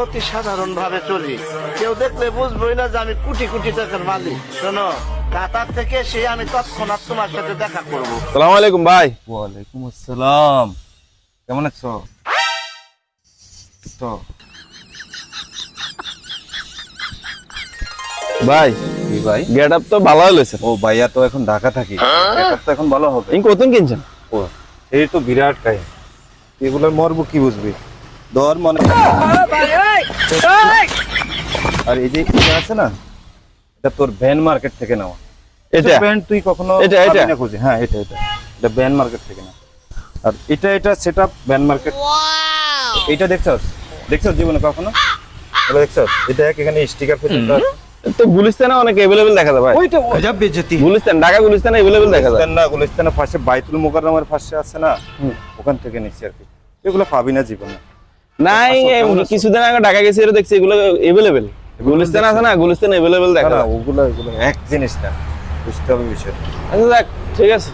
অতি সাধারণ ভাবে চলি, কেউ দেখলে বুঝবোই না যে আমি কোটি কোটি টাকার মালিক। শোনো, কাতার থেকে সে আমি তৎক্ষণাৎ তোমার সাথে দেখা করব। সালাম আলাইকুম ভাই। ওয়ালাইকুম আসসালাম। কেমন আছো? তো ভাই কি ভাই? গেট আপ তো ভালো হয়েছে। ও ভাইয়া তো এখন ঢাকা থাকি, এটা তো এখন ভালো হবে। এই কতদিন কিনছেন? ও এই তো বিরাট কাই, এগুলোর মরবো কি বুঝবি? দর মনে আর এই যে এটা আছে না, এটা তোর ভ্যান মার্কেট থেকে নেওয়া। এটা প্যান্ট তুই কখনো এটা পাবি না খুঁজে। হ্যাঁ এটা ভ্যান মার্কেট থেকে না। আর এটা সেটআপ ভ্যান মার্কেট। এটা দেখছস জীবনে কখনো? এটা দেখছস? এটা এখানে স্টিকার ফেলতে আছে। তো গুলিস্তানে অনেক अवेलेबल দেখা যায় ভাই। ওইটা গজব বেজতি। গুলিস্তান, ঢাকা গুলিস্তানে अवेलेबल দেখা যায়। গুলিস্তানের পাশে বাইতুল মুকাররমের পাশে আছে না, ওখান থেকে নিচ্ছি আর কি। এগুলো পাবি না জীবনে। নাই কিছুদিন আগে ঢাকা গেছি, এর দেখছি এগুলো अवेलेबल। গুলিস্তান আছে না, গুলিস্তানে अवेलेबल দেখা না যায়। ওগুলো এক জিনিস না, বুঝতে হবে বিষয়। আচ্ছা দেখ, ঠিক আছে।